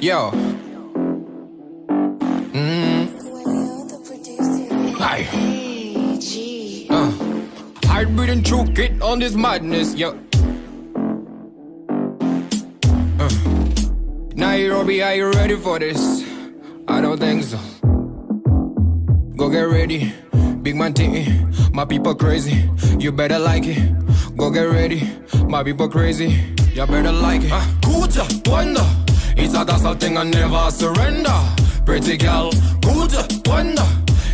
Yo. Hi. Heart breathing through kid on this madness, yo. Nairobi, are you ready for this? I don't think so. Go get ready, big man thing. My people crazy, you better like it. Go get ready, my people crazy, you better like it. Good wonder, it's a dazzle thing and never surrender. Pretty girl, good wonder,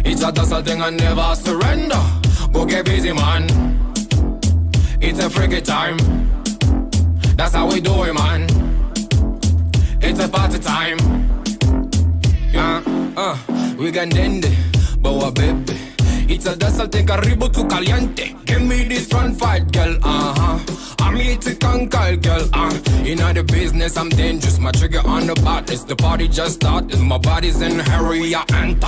it's a dazzle thing and never surrender. Go get busy, man. It's a freaky time. That's how we do it, man. It's a party time. We can end it, but what baby? It's a dazzle thing, karibu tu caliente. Give me this front fight, girl. I'm here to conquer, girl. In the business, I'm dangerous. My trigger on the baddest. The party just started. My body's in a hurry. I enter.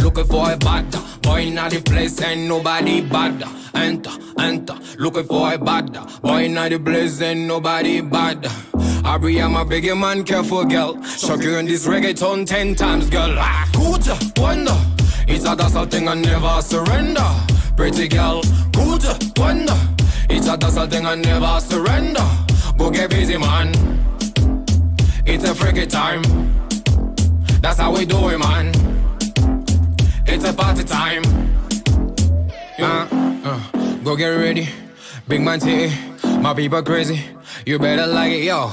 Looking for a bad boy in the place. Ain't nobody bad. Enter. Looking for a bad boy in the place. Ain't nobody bad. I'm a bigger man, careful, girl. Shock you in this reggaeton 10 times, girl. Good wonder. It's a dazzle thing and never surrender. Pretty girl, good wonder. It's a dazzle thing and never surrender. Go get busy, man. It's a freaky time. That's how we do it, man. It's a party time. Go get ready, big man tea. My people crazy, you better like it, yo.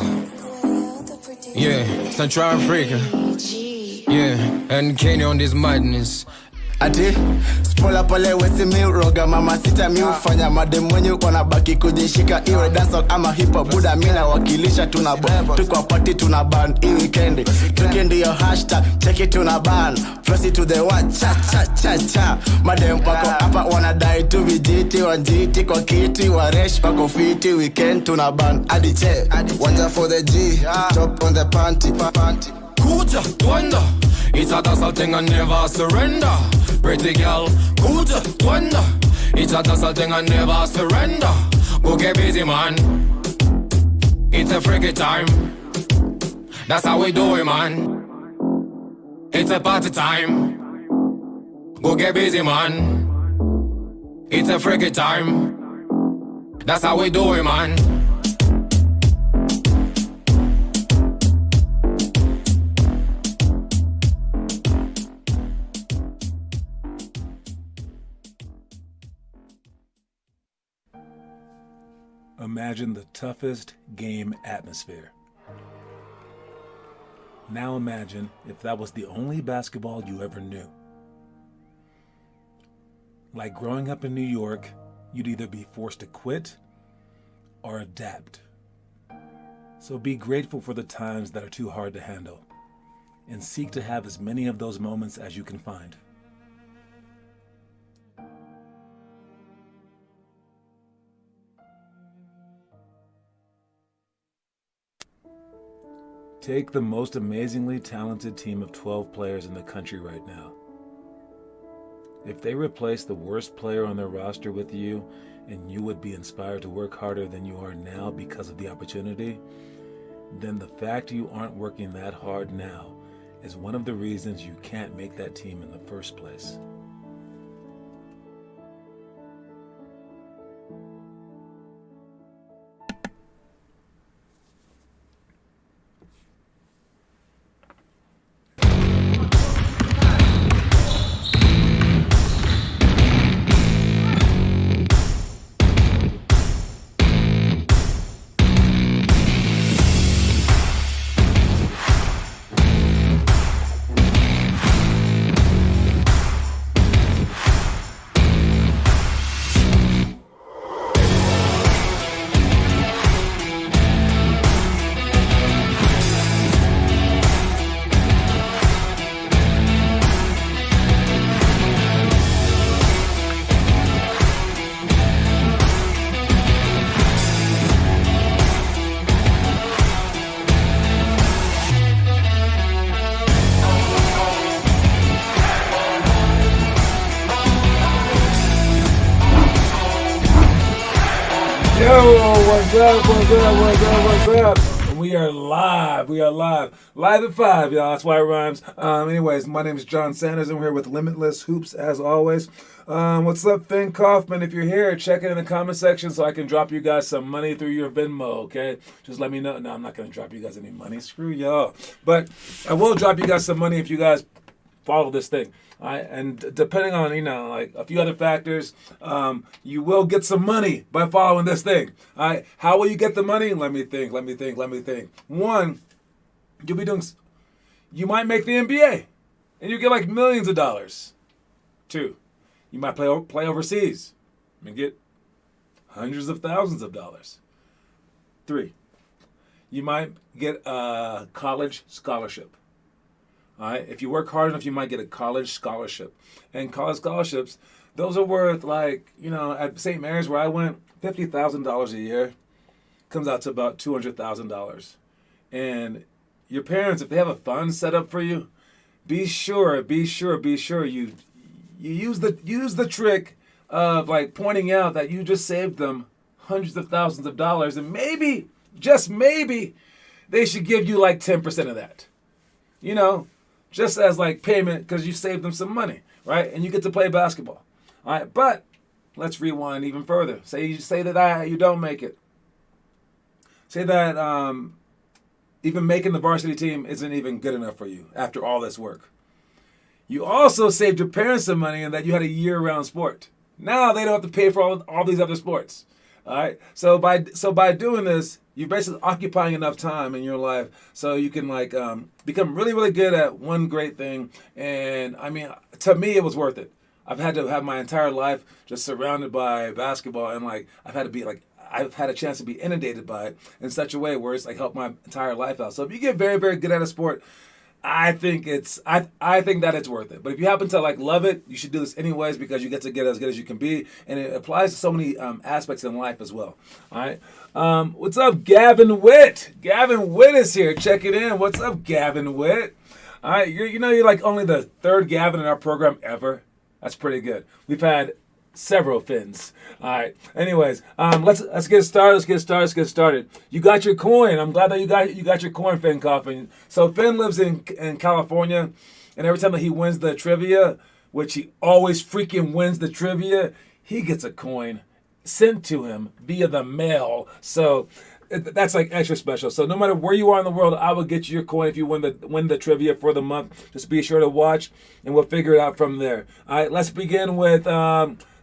Yeah, Central Africa. Yeah, and Kenya on this madness. Ati, spola pale wesi mi roga mama sita mi ufanya madem mwenye wanabaki kujishika iwe dancehall ama hip hop buda mina wakilisha tunabo tuko party tunaban hii weekend tukendi yo hashtag check it tunaban press it to the one cha madem wako hapa wanadai tu vijiti wanjiti kwa kiti waresh wako fiti weekend tunaban adi che wanja for the G top on the panty Good wonder, it's a dazzle thing and never surrender. Pretty girl, good wonder, it's a dazzle thing and never surrender. Go get busy, man. It's a freaky time. That's how we do it, man. It's a party time. Go get busy, man. It's a freaky time. That's how we do it, man. Imagine the toughest game atmosphere. Now imagine if that was the only basketball you ever knew. Like growing up in New York, you'd either be forced to quit or adapt. So be grateful for the times that are too hard to handle, and seek to have as many of those moments as you can find. Take the most amazingly talented team of 12 players in the country right now. If they replace the worst player on their roster with you, and you would be inspired to work harder than you are now because of the opportunity, then the fact you aren't working that hard now is one of the reasons you can't make that team in the first place. Yo, what's up? we are live. We are live. Live at 5, y'all. That's why it rhymes. Anyways, my name is John Sanders. I'm here with Limitless Hoops, as always. What's up, Finn Kaufman? If you're here, check it in the comment section so I can drop you guys some money through your Venmo, okay? Just let me know. No, I'm not going to drop you guys any money. Screw y'all. But I will drop you guys some money if you guys follow this thing. And depending on, like a few other factors, you will get some money by following this thing. All right. How will you get the money? Let me think. One, you might make the NBA and you get like millions of dollars. Two, you might play overseas and get hundreds of thousands of dollars. Three, you might get a college scholarship. All right. If you work hard enough, you might get a college scholarship. And college scholarships, those are worth at St. Mary's where I went, $50,000 a year comes out to about $200,000. And your parents, if they have a fund set up for you, be sure you use the trick of like pointing out that you just saved them hundreds of thousands of dollars, and maybe, just maybe, they should give you like 10% of that. Just as like payment because you saved them some money, right? And you get to play basketball. All right, but let's rewind even further. Say that you don't make it. Say that even making the varsity team isn't even good enough for you after all this work. You also saved your parents some money in that you had a year-round sport. Now they don't have to pay for all these other sports. All right. So by doing this, you're basically occupying enough time in your life so you can become really, really good at one great thing. And I mean, to me, it was worth it. I've had to have my entire life just surrounded by basketball, and I've had a chance to be inundated by it in such a way where it's helped my entire life out. So if you get very, very good at a sport, I think that it's worth it. But if you happen to love it, you should do this anyways because you get to get as good as you can be, and it applies to so many aspects in life as well. All right. What's up, Gavin Witt? Gavin Witt is here. Check it in. What's up, Gavin Witt? All right. You're like only the third Gavin in our program ever. That's pretty good. We've had several Finns. All right. Anyways, let's get started. You got your coin. I'm glad that you got your coin, Finn Kaufman. So Finn lives in California, and every time that he wins the trivia, which he always freaking wins the trivia, he gets a coin sent to him via the mail. So that's extra special. So no matter where you are in the world, I will get you your coin if you win the trivia for the month. Just be sure to watch, and we'll figure it out from there. All right. Let's begin with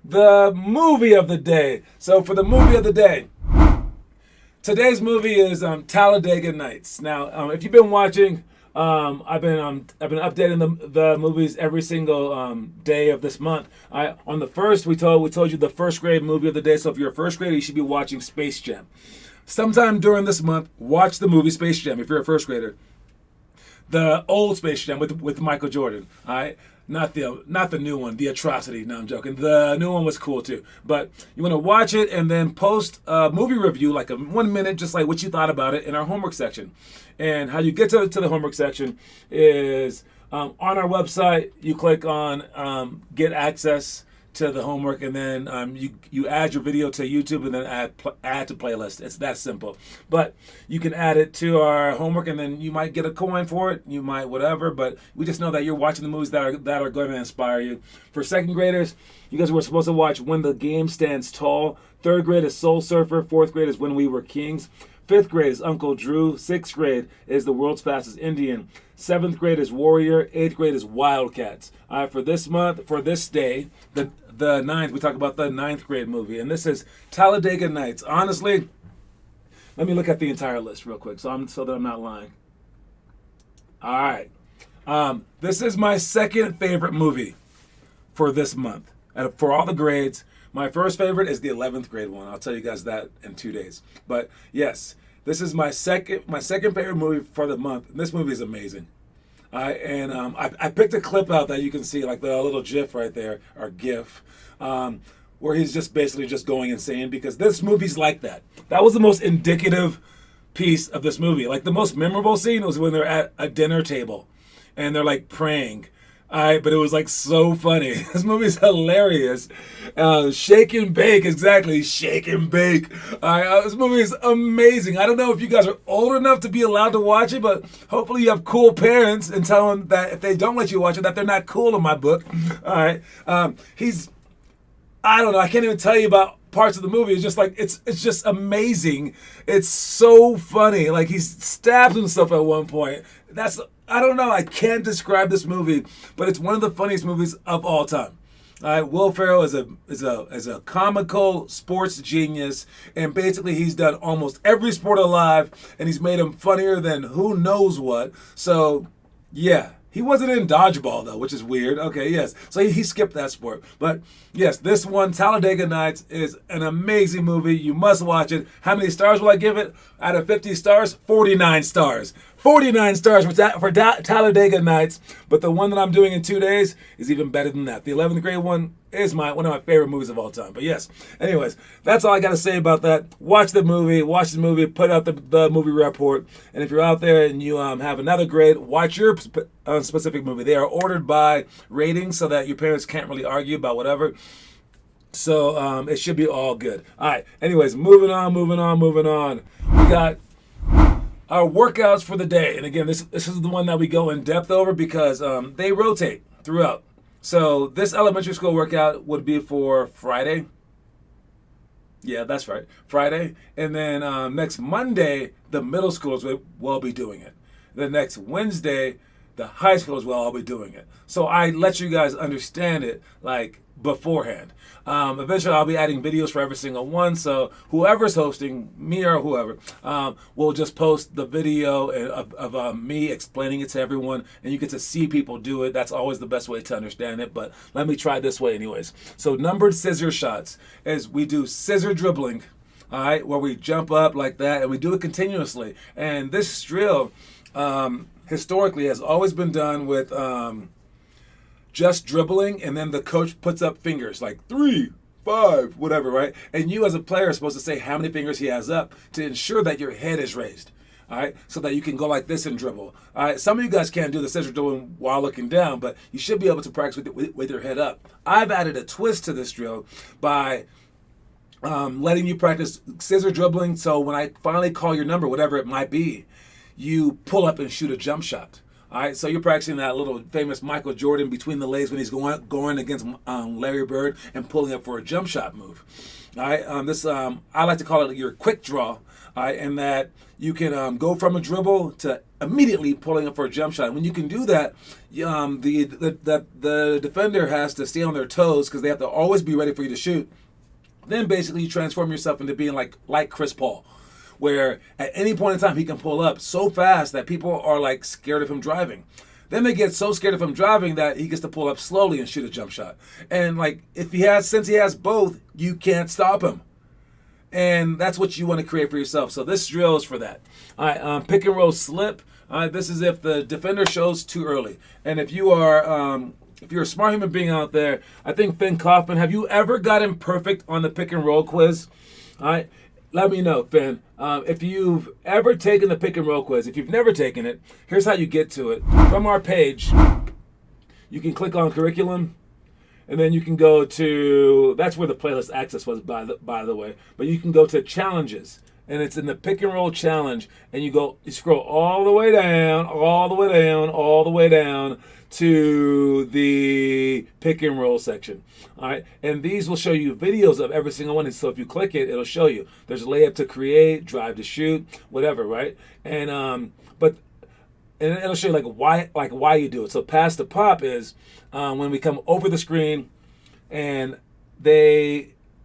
the movie of the day. So for the movie of the day, today's movie is Talladega Nights. Now, if you've been watching, I've been updating the movies every single day of this month. On the first, we told you the first grade movie of the day. So if you're a first grader, you should be watching Space Jam. Sometime during this month, watch the movie Space Jam if you're a first grader. The old Space Jam with Michael Jordan. All right. Not the new one, the atrocity. No, I'm joking. The new one was cool too. But you want to watch it and then post a movie review, like a 1 minute, just like what you thought about it in our homework section. And how you get to the homework section is on our website. You click on get access to the homework, and then you add your video to YouTube, and then add to playlist. It's that simple. But you can add it to our homework, and then you might get a coin for it. You might whatever, but we just know that you're watching the movies that are going to inspire you. For second graders, you guys were supposed to watch When the Game Stands Tall. Third grade is Soul Surfer. Fourth grade is When We Were Kings. Fifth grade is Uncle Drew. Sixth grade is The World's Fastest Indian. Seventh grade is Warrior. Eighth grade is Wildcats. All right, for this month, for this day, the ninth, we talk about the ninth grade movie, and this is Talladega Nights. Honestly, let me look at the entire list real quick, so that I'm not lying. All right, this is my second favorite movie for this month. For all the grades, my first favorite is the 11th grade one. I'll tell you guys that in 2 days. But yes, this is my second favorite movie for the month. And this movie is amazing. I picked a clip out that you can see, like the little GIF right there, or GIF, where he's just basically just going insane because this movie's like that. That was the most indicative piece of this movie. Like the most memorable scene was when they're at a dinner table and they're like praying. All right, but it was like so funny. This movie's hilarious. Shake and bake, exactly. Shake and bake. All right, this movie is amazing. I don't know if you guys are old enough to be allowed to watch it, but hopefully you have cool parents and tell them that if they don't let you watch it, that they're not cool in my book. All right, I don't know. I can't even tell you about parts of the movie. It's just like it's just amazing. It's so funny. Like he stabs himself at one point. I don't know. I can't describe this movie, but it's one of the funniest movies of all time. All right, Will Ferrell is a comical sports genius, and basically he's done almost every sport alive, and he's made him funnier than who knows what. So, yeah. He wasn't in dodgeball, though, which is weird. Okay, yes. So he skipped that sport. But, yes, this one, Talladega Nights, is an amazing movie. You must watch it. How many stars will I give it? Out of 50 stars, 49 stars. 49 stars for Talladega Nights. But the one that I'm doing in 2 days is even better than that. The 11th grade one is one of my favorite movies of all time. But yes, anyways, that's all I got to say about that. Watch the movie, put out the movie report. And if you're out there and you have another grade, watch your specific movie. They are ordered by ratings so that your parents can't really argue about whatever. So it should be all good. All right, anyways, moving on. We got our workouts for the day. And again, this is the one that we go in depth over because they rotate throughout. So this elementary school workout would be for Friday. Yeah, that's right. Friday. And then next Monday, the middle schools will be doing it. The next Wednesday, the high schools will all be doing it. So I let you guys understand it like beforehand. Eventually, I'll be adding videos for every single one. So whoever's hosting, me or whoever, will just post the video of me explaining it to everyone, and you get to see people do it. That's always the best way to understand it. But let me try this way anyways. So numbered scissor shots is we do scissor dribbling, all right, where we jump up like that, and we do it continuously. And this drill historically has always been done with just dribbling, and then the coach puts up fingers like 3, 5, whatever, right? And you as a player are supposed to say how many fingers he has up to ensure that your head is raised, all right? So that you can go like this and dribble. All right, some of you guys can't do the scissor dribbling while looking down, but you should be able to practice with your head up. I've added a twist to this drill by letting you practice scissor dribbling, so when I finally call your number, whatever it might be, you pull up and shoot a jump shot. All right, so you're practicing that little famous Michael Jordan between the legs when he's going against Larry Bird and pulling up for a jump shot move. All right, I like to call it your quick draw. All right, and that you can go from a dribble to immediately pulling up for a jump shot. When you can do that, the defender has to stay on their toes because they have to always be ready for you to shoot. Then basically you transform yourself into being like Chris Paul, where at any point in time he can pull up so fast that people are like scared of him driving. Then they get so scared of him driving that he gets to pull up slowly and shoot a jump shot. And like since he has both, you can't stop him. And that's what you want to create for yourself. So this drill is for that. All right, pick and roll slip. All right, this is if the defender shows too early. And if you're a smart human being out there, I think Finn Kaufman, have you ever gotten perfect on the pick and roll quiz? All right. Let me know, Finn. If you've ever taken the pick and roll quiz, if you've never taken it, here's how you get to it. From our page, you can click on curriculum, and then you can go to, that's where the playlist access was, by the way, but you can go to challenges, and it's in the pick and roll challenge, and you scroll all the way down to the pick and roll section. All right, and these will show you videos of every single one. And so if you click it, it'll show you. There's a layup to create, drive to shoot, whatever, right? And it'll show you why you do it. So pass to pop is when we come over the screen, and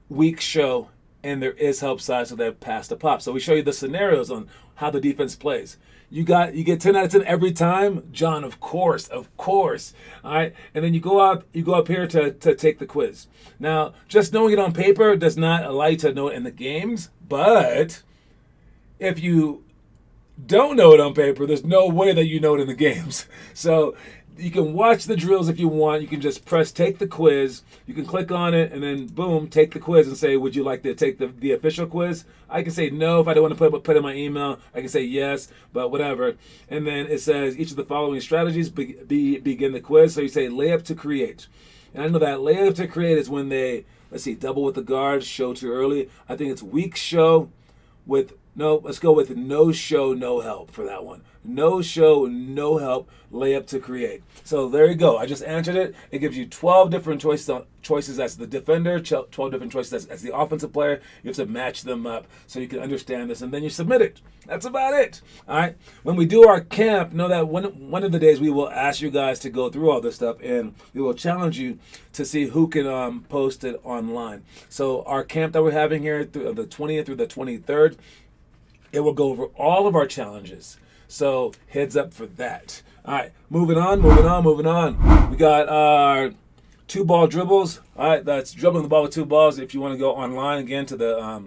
weak show, and there is help side, so they pass to pop. So we show you the scenarios on how the defense plays. You get 10 out of 10 every time, John. Of course. All right, and then you go up here to take the quiz. Now, just knowing it on paper does not allow you to know it in the games. But if you don't know it on paper, there's no way that you know it in the games. So You can watch the drills if you want. You can just press take the quiz. You can click on it and then boom, take the quiz and say, would you like to take the official quiz? I can say no if I don't want to put in my email. I can say yes, but whatever. And then it says each of the following strategies begin the quiz. So you say layup to create. And I know that layup to create is when they, let's see, double with the guard, show too early. I think it's weak show with, no, let's go with no show, no help for that one. No show, no help, layup to create. So there you go. I just answered it. It gives you 12 different choices as the defender, 12 different choices as the offensive player. You have to match them up so you can understand this, and then you submit it. That's about it. All right. When we do our camp, know that one of the days we will ask you guys to go through all this stuff, and we will challenge you to see who can post it online. So our camp that we're having here through the 20th through the 23rd, it will go over all of our challenges. So heads up for that. All right, moving on. We got our 2-ball dribbles. All right, that's dribbling the ball with 2 balls. If you want to go online again to the,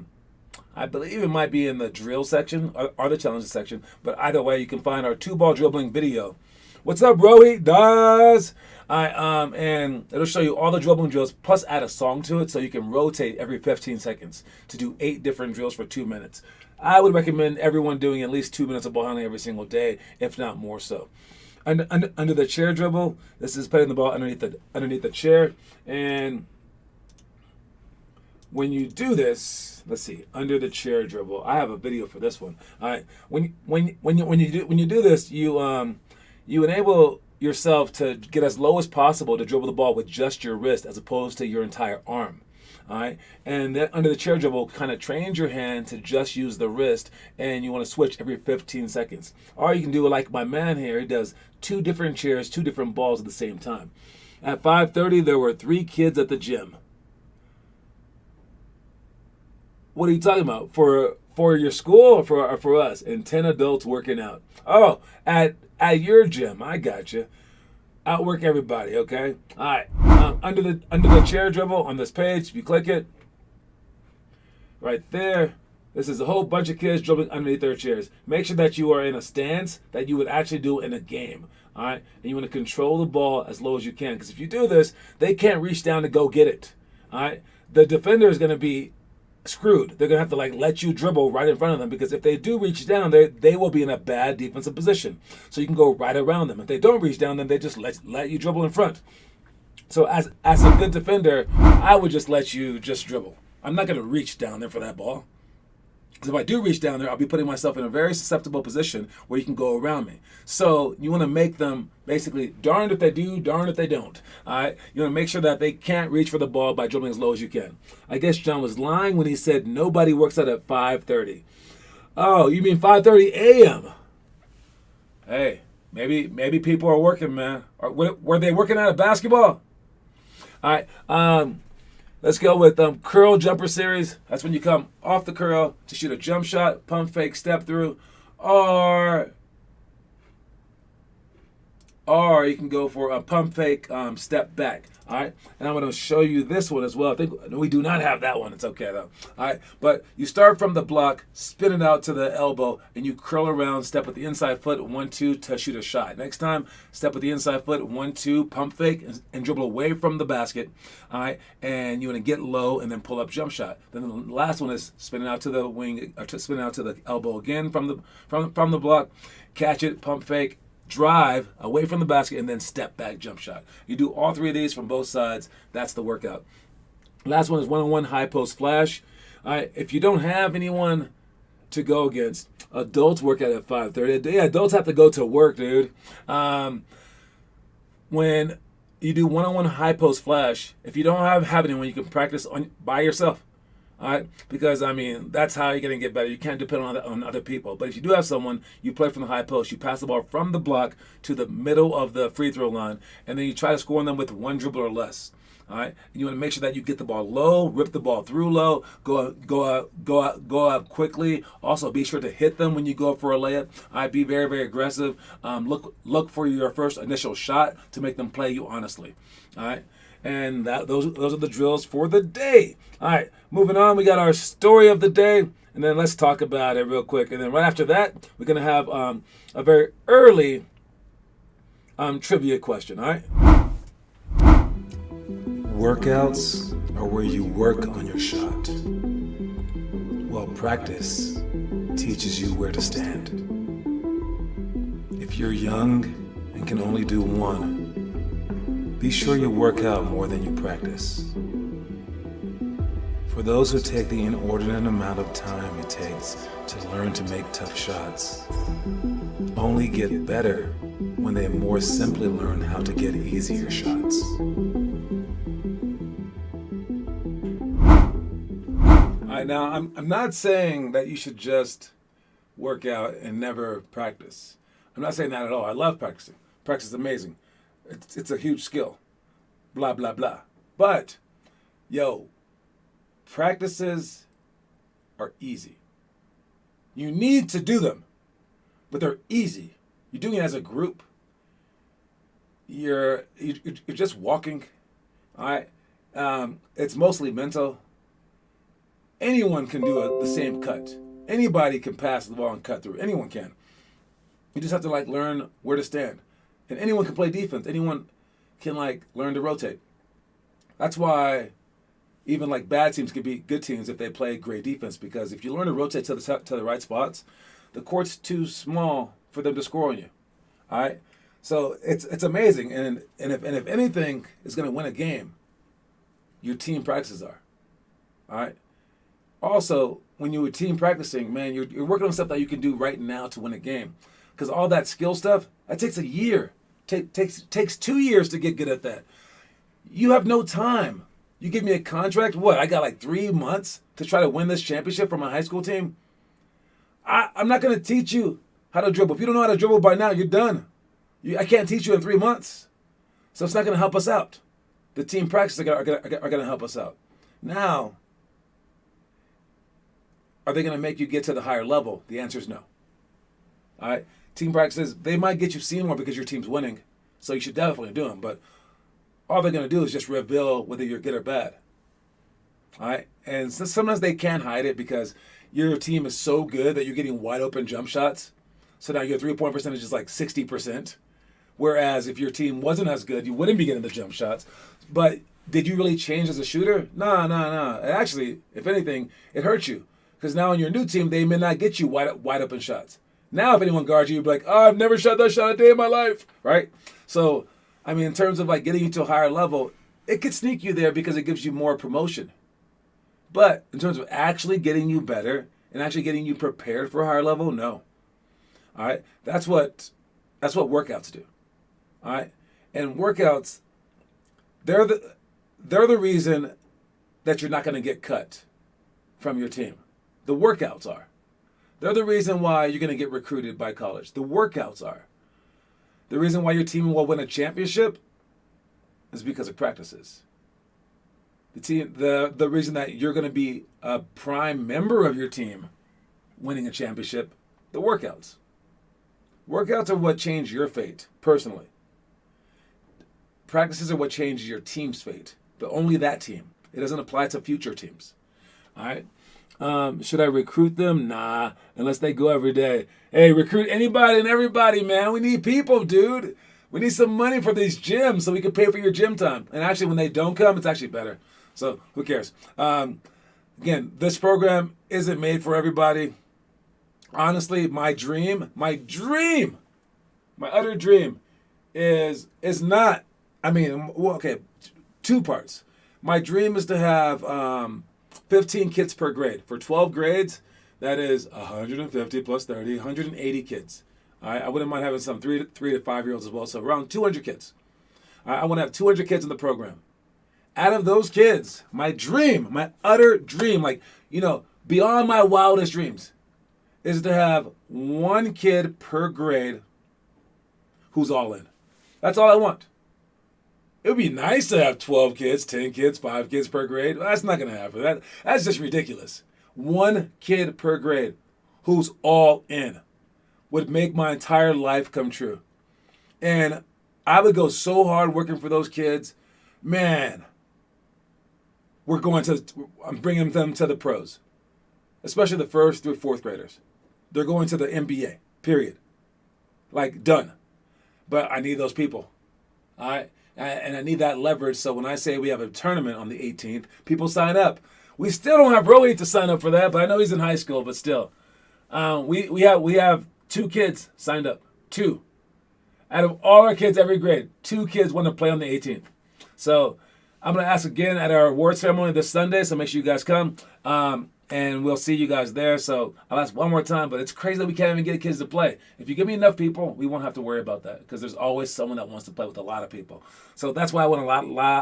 I believe it might be in the drill section or the challenges section. But either way, you can find our 2-ball dribbling video. What's up, Roey? Does. All right, and it'll show you all the dribbling drills, plus add a song to it so you can rotate every 15 seconds to do 8 different drills for 2 minutes. I would recommend everyone doing at least 2 minutes of ball handling every single day, if not more so. Under the chair dribble, this is putting the ball underneath the chair. And when you do this, let's see, under the chair dribble, I have a video for this one. All right, when you do this, you enable yourself to get as low as possible to dribble the ball with just your wrist as opposed to your entire arm. All right, and then under the chair dribble kind of trains your hand to just use the wrist, and you want to switch every 15 seconds. Or you can do it like my man here. He does 2 different chairs, 2 different balls at the same time. At 5:30, there were 3 kids at the gym. What are you talking about? For your school or for us? And 10 adults working out. Oh, at your gym. I got you. Outwork everybody, okay? All right. Under the chair dribble on this page, if you click it, right there, this is a whole bunch of kids dribbling underneath their chairs. Make sure that you are in a stance that you would actually do in a game, all right? And you want to control the ball as low as you can, because if you do this, they can't reach down to go get it, all right? The defender is going to be screwed. They're going to have to let you dribble right in front of them, because if they do reach down, they will be in a bad defensive position. So you can go right around them. If they don't reach down, then they just let you dribble in front. So as a good defender, I would just let you just dribble. I'm not going to reach down there for that ball. Because if I do reach down there, I'll be putting myself in a very susceptible position where you can go around me. So you want to make them basically darned if they do, darned if they don't. All right? You want to make sure that they can't reach for the ball by dribbling as low as you can. I guess John was lying when he said nobody works out at 5:30. Oh, you mean 5:30 a.m.? Hey, maybe people are working, man. Or were they working out of basketball? All right. Let's go with curl jumper series. That's when you come off the curl to shoot a jump shot, pump fake, step through, or you can go for a pump fake, step back. All right, and I'm going to show you this one as well. I think we do not have that one. It's okay though. All right, but you start from the block, spin it out to the elbow, and you curl around, step with the inside foot, 1-2 to shoot a shot. Next time, step with the inside foot, 1-2, pump fake, and dribble away from the basket. All right, and you want to get low and then pull up jump shot. Then the last one is spinning out to the wing, or spinning out to the elbow again from the block, catch it, pump fake, drive away from the basket, and then step back jump shot. You do all 3 of these from both sides. That's the workout. Last one is one-on-one high post flash. All right, if you don't have anyone to go against, adults work out at 5:30. Yeah, adults have to go to work, dude. When you do one-on-one high post flash, if you don't have anyone, you can practice by yourself. All right, because that's how you're gonna get better. You can't depend on other people. But if you do have someone, you play from the high post. You pass the ball from the block to the middle of the free throw line, and then you try to score on them with 1 dribble or less. All right, and you want to make sure that you get the ball low, rip the ball through low, go out quickly. Also, be sure to hit them when you go up for a layup. All right, be very, very aggressive. Look for your first initial shot to make them play you honestly. All right. And those are the drills for the day. All right, moving on. We got our story of the day, and then let's talk about it real quick. And then right after that, we're going to have a very early Trivia question, all right? Workouts are where you work on your shot, while practice teaches you where to stand. If you're young and can only do one, be sure you work out more than you practice. For those who take the inordinate amount of time it takes to learn to make tough shots, only get better when they more simply learn how to get easier shots. Now, I'm not saying that you should just work out and never practice. I'm not saying that at all. I love practicing. Practice is amazing. It's a huge skill. Blah, blah, blah. But, practices are easy. You need to do them, but they're easy. You're doing it as a group. You're just walking. All right. It's mostly mental. Anyone can do the same cut. Anybody can pass the ball and cut through. Anyone can. You just have to learn where to stand. And anyone can play defense. Anyone can learn to rotate. That's why even bad teams can be good teams if they play great defense, because if you learn to rotate to the right spots, the court's too small for them to score on you. All right? So it's amazing. And if anything is going to win a game, your team practices are. All right? Also, when you're team practicing, man, you're working on stuff that you can do right now to win a game. Because all that skill stuff, that takes a year. Takes 2 years to get good at that. You have no time. You give me a contract, I got 3 months to try to win this championship for my high school team? I'm not going to teach you how to dribble. If you don't know how to dribble by now, you're done. I can't teach you in 3 months. So it's not going to help us out. The team practices are going to help us out. Now, are they going to make you get to the higher level? The answer is no. All right? Team practices, they might get you seen more because your team's winning. So you should definitely do them. But all they're going to do is just reveal whether you're good or bad. All right? And sometimes they can hide it because your team is so good that you're getting wide open jump shots. So now your 3-point percentage is 60%. Whereas if your team wasn't as good, you wouldn't be getting the jump shots. But did you really change as a shooter? No. Actually, if anything, it hurts you. Because now on your new team, they may not get you wide open shots. Now, if anyone guards you, you'll be like, I've never shot that shot a day in my life, right? So, in terms of getting you to a higher level, it could sneak you there because it gives you more promotion. But in terms of actually getting you better and actually getting you prepared for a higher level, no. All right? That's what workouts do. All right? And workouts, they're the reason that you're not going to get cut from your team. The workouts are. They're the reason why you're going to get recruited by college. The workouts are. The reason why your team will win a championship is because of practices. The reason that you're going to be a prime member of your team winning a championship, the workouts. Workouts are what change your fate, personally. Practices are what changes your team's fate, but only that team. It doesn't apply to future teams. All right? Should I recruit them? Nah, unless they go every day. Hey, recruit anybody and everybody, man. We need people, dude. We need some money for these gyms so we can pay for your gym time. And actually, when they don't come, it's actually better. So who cares? Again, this program isn't made for everybody. Honestly, my utter dream is not, two parts. My dream is to have 15 kids per grade. For 12 grades, that is 150 plus 30, 180 kids. I wouldn't mind having some 3 to 5 year olds as well, so around 200 kids. I want to have 200 kids in the program. Out of those kids, my dream, my utter dream, beyond my wildest dreams, is to have 1 kid per grade who's all in. That's all I want. It would be nice to have 12 kids, 10 kids, 5 kids per grade. That's not going to happen. That's just ridiculous. 1 kid per grade who's all in would make my entire life come true. And I would go so hard working for those kids. Man, I'm bringing them to the pros, especially the 1st through 4th graders. They're going to the NBA, period. Done. but I need those people. All right? And I need that leverage. So when I say we have a tournament on the 18th, people sign up. We still don't have Rohit to sign up for that, but I know he's in high school, but still. We have 2 kids signed up. 2. Out of all our kids, every grade, 2 kids want to play on the 18th. So I'm going to ask again at our awards ceremony this Sunday, so make sure you guys come. And we'll see you guys there. So I'll ask one more time, but it's crazy that we can't even get kids to play. If you give me enough people, we won't have to worry about that because there's always someone that wants to play with a lot of people. So that's why I want a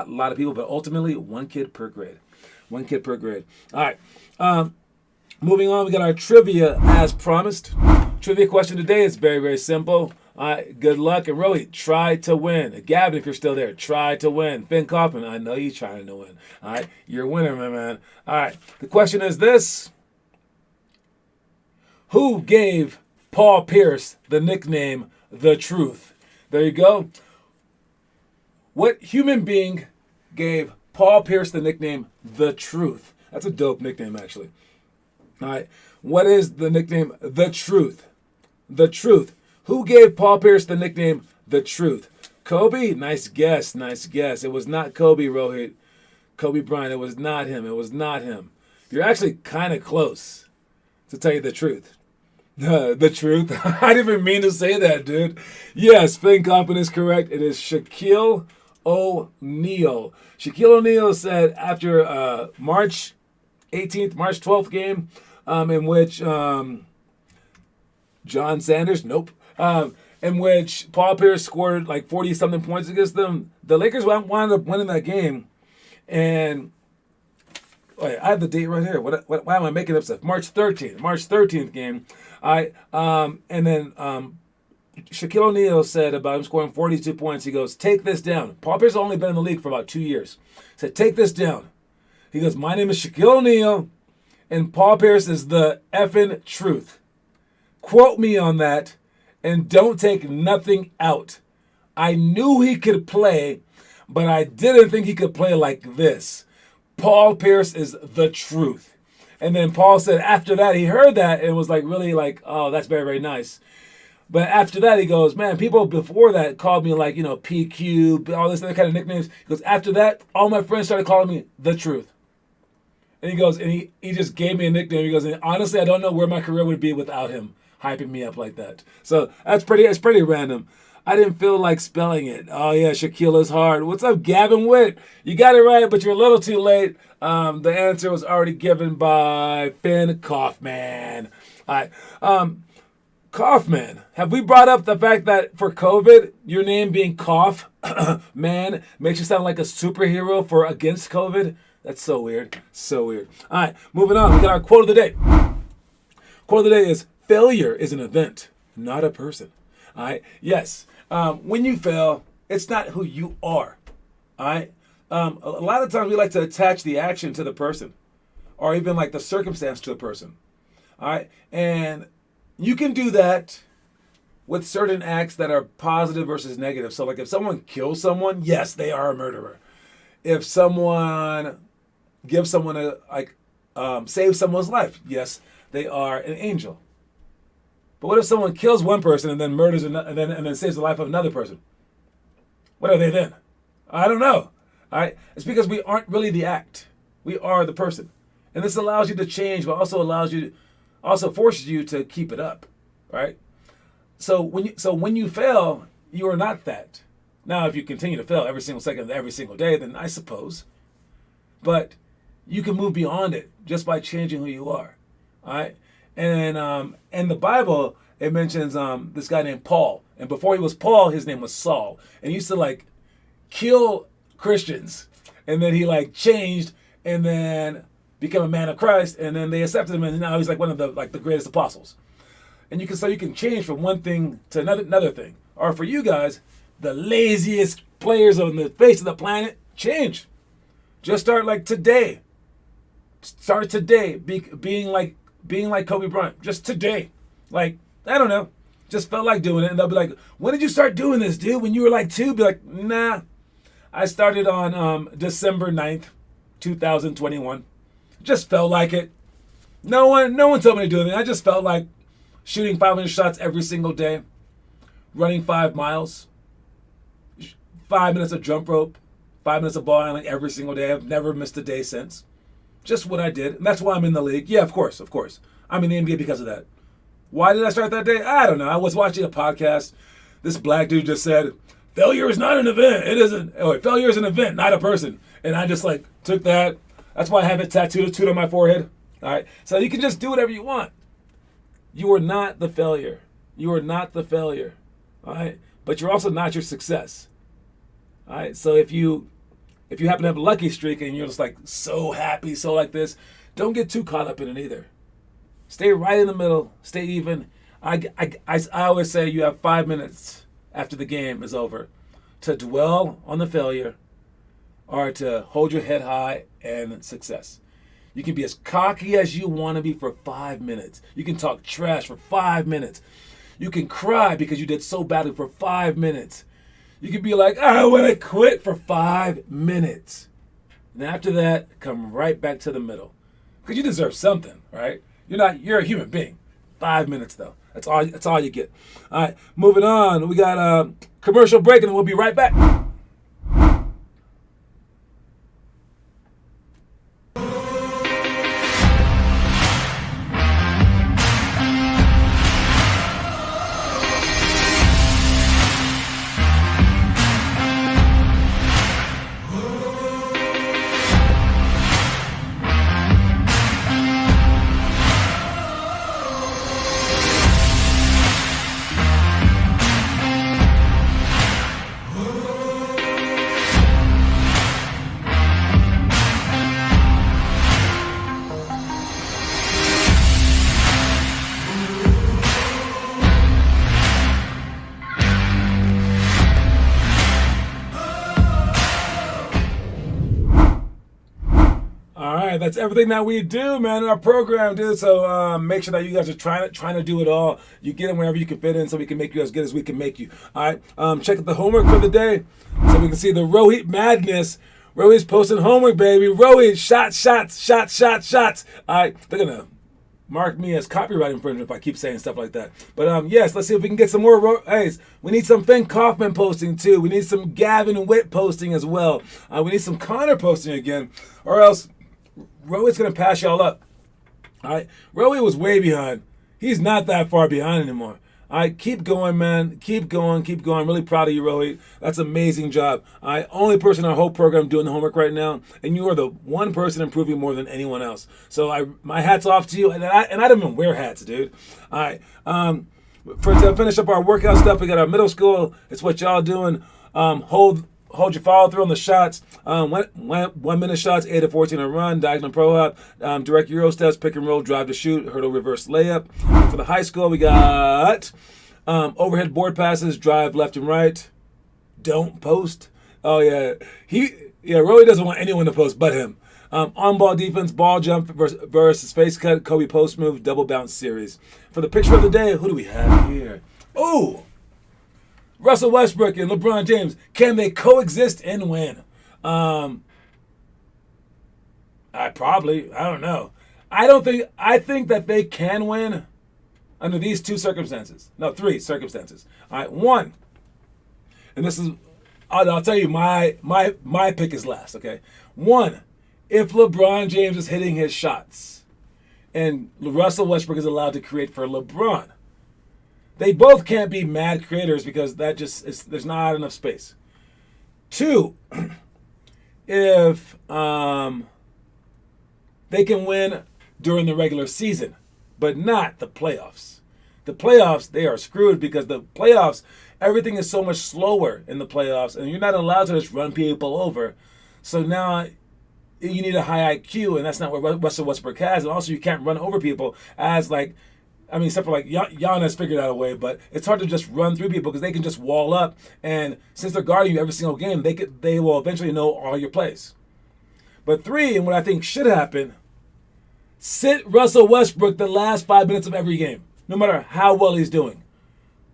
lot of people, but ultimately 1 kid per grade. 1 kid per grade. All right. Moving on, we got our trivia as promised. Trivia question today is very, very simple. All right, good luck. And Rohit, try to win. Gavin, if you're still there, try to win. Finn Kaufman, I know you're trying to win. All right, you're a winner, my man. All right, the question is this. Who gave Paul Pierce the nickname The Truth? There you go. What human being gave Paul Pierce the nickname The Truth? That's a dope nickname, actually. All right, what is the nickname The Truth? The Truth. Who gave Paul Pierce the nickname The Truth? Kobe? Nice guess, nice guess. It was not Kobe, Rohit. Kobe Bryant, it was not him. It was not him. You're actually kind of close, to tell you the truth. The truth? I didn't even mean to say that, dude. Yes, Finn Kaufman is correct. It is Shaquille O'Neal. Shaquille O'Neal said after March 12th game, in which John Sanders, nope. In which Paul Pierce scored like 40-something points against them. The Lakers wound up winning that game. And wait, I have the date right here. Why am I making up stuff? March 13th game. And then Shaquille O'Neal said about him scoring 42 points, he goes, take this down. Paul Pierce has only been in the league for about 2 years. He said, take this down. He goes, my name is Shaquille O'Neal, and Paul Pierce is the effing truth. Quote me on that, and don't take nothing out. I knew he could play, but I didn't think he could play like this. Paul Pierce is the truth. And then Paul said after that, he heard that and was like really like, oh, that's very, very nice. But after that, he goes, man, people before that called me like, PQ, all this other kind of nicknames. He goes, after that, all my friends started calling me the truth. And he goes, and he just gave me a nickname. He goes, and honestly, I don't know where my career would be without him hyping me up like that. So it's pretty random. I didn't feel like spelling it. Oh yeah, Shaquille is hard. What's up, Gavin Witt? You got it right, but you're a little too late. The answer was already given by Finn Kaufman. All right. Kaufman, have we brought up the fact that for COVID, your name being Kauf, man, makes you sound like a superhero for against COVID? That's so weird. So weird. All right, moving on. We got our quote of the day. Quote of the day is, failure is an event, not a person. All right? Yes. When you fail, it's not who you are. All right? A lot of times we like to attach the action to the person or even like the circumstance to a person. All right? And you can do that with certain acts that are positive versus negative. So like if someone kills someone, yes, they are a murderer. If someone gives someone saves someone's life, yes, they are an angel. But what if someone kills one person and then murders another, and then saves the life of another person? What are they then? I don't know. All right? It's because we aren't really the act. We are the person. And this allows you to change, but also forces you to keep it up. Right? So when you fail, you are not that. Now, if you continue to fail every single second of every single day, then I suppose. But you can move beyond it just by changing who you are. All right? And in the Bible, it mentions this guy named Paul. And before he was Paul, his name was Saul. And he used to kill Christians. And then he changed and then became a man of Christ. And then they accepted him. And now he's one of the greatest apostles. And you can change from one thing to another thing. Or for you guys, the laziest players on the face of the planet, change. Just start today. Start today being like Kobe Bryant, just today. I don't know, just felt like doing it. And they'll be like, when did you start doing this, dude? When you were 2? Be like, nah, I started on December 9th, 2021. Just felt like it. No one told me to do anything. I just felt like shooting 500 shots every single day, running 5 miles, 5 minutes of jump rope, 5 minutes of ball handling every single day. I've never missed a day since. Just what I did. And that's why I'm in the league. Yeah, of course. I'm in the NBA because of that. Why did I start that day? I don't know. I was watching a podcast. This black dude just said, failure is not an event. It isn't. Oh, failure is an event, not a person. And I just took that. That's why I have it tattooed on my forehead. All right. So you can just do whatever you want. You are not the failure. You are not the failure. All right. But you're also not your success. All right. So if you happen to have a lucky streak and you're just so happy, so like this, don't get too caught up in it either. Stay right in the middle. Stay even. I always say you have 5 minutes after the game is over to dwell on the failure or to hold your head high and success. You can be as cocky as you want to be for 5 minutes. You can talk trash for 5 minutes. You can cry because you did so badly for 5 minutes. You can be like, I want to quit for 5 minutes. And after that, come right back to the middle. Because you deserve something, right? You're a human being. 5 minutes though. That's all you get. All right, moving on. We got a commercial break and we'll be right back. That's everything that we do, man, in our program, dude. So make sure that you guys are trying to do it all. You get it whenever you can fit in so we can make you as good as we can make you. All right. Check out the homework for the day so we can see the Rohit madness. Rohit's posting homework, baby. Rohit, shots. All right. They're going to mark me as copyright infringement if I keep saying stuff like that. But yes, let's see if we can get some more Hey, we need some Finn Kaufman posting too. We need some Gavin Witt posting as well. We need some Connor posting again, or else Rohit's going to pass y'all up. All right. Rohit was way behind. He's not that far behind anymore. All right. Keep going, man. Keep going. I'm really proud of you, Rohit. That's an amazing job. All right. Only person in our whole program doing the homework right now. And you are the one person improving more than anyone else. So my hat's off to you. And I don't even wear hats, dude. All right. To finish up our workout stuff, we got our middle school. It's what y'all doing. Hold your follow through on the shots. 1 minute shots, 8 to 14 on run, diagonal pro up, direct Euro steps, pick and roll, drive to shoot, hurdle reverse layup. For the high school, we got overhead board passes, drive left and right. Don't post. Oh yeah, Roy doesn't want anyone to post but him. On ball defense, ball jump versus face cut, Kobe post move, double bounce series. For the picture of the day, who do we have here? Oh. Russell Westbrook and LeBron James, can they coexist and win? I don't know. I think that they can win under these three circumstances. All right, one, and this is, I'll tell you my pick is last, okay? One, if LeBron James is hitting his shots and Russell Westbrook is allowed to create for LeBron, they both can't be mad creators because there's not enough space. Two, if they can win during the regular season, but not the playoffs. The playoffs, they are screwed because the playoffs, everything is so much slower in the playoffs, and you're not allowed to just run people over. So now you need a high IQ, and that's not what Russell Westbrook has. And also, you can't run over people except for Giannis figured out a way, but it's hard to just run through people because they can just wall up, and since they're guarding you every single game, they will eventually know all your plays. But three, and what I think should happen, sit Russell Westbrook the last 5 minutes of every game, no matter how well he's doing.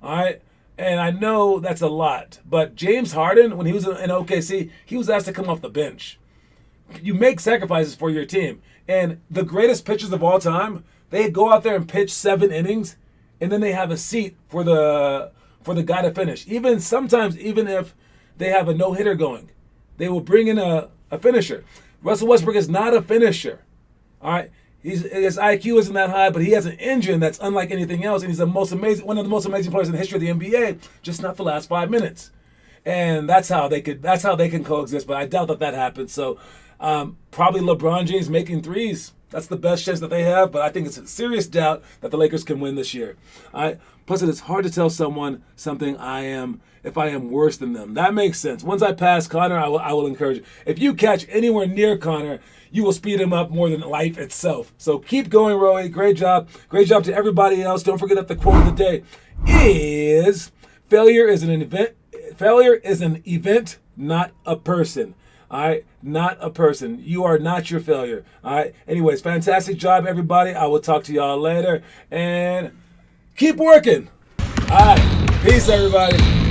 All right? And I know that's a lot, but James Harden, when he was in OKC, he was asked to come off the bench. You make sacrifices for your team. And the greatest pitchers of all time, they go out there and pitch 7 innings, and then they have a seat for the guy to finish. Sometimes if they have a no-hitter going. They will bring in a finisher. Russell Westbrook is not a finisher. All right? His IQ isn't that high, but he has an engine that's unlike anything else, and he's one of the most amazing players in the history of the NBA, just not the last 5 minutes. And that's how they can coexist, but I doubt that happens. So probably LeBron James making threes. That's the best chance that they have, but I think it's a serious doubt that the Lakers can win this year. All right? Plus, it is hard to tell someone something if I am worse than them. That makes sense. Once I pass Connor, I will encourage you. If you catch anywhere near Connor, you will speed him up more than life itself. So keep going, Roy. Great job. Great job to everybody else. Don't forget that the quote of the day is, failure is an event, not a person. All right? Not a person. You are not your failure. All right? Anyways, fantastic job, everybody. I will talk to y'all later. And keep working. All right. Peace, everybody.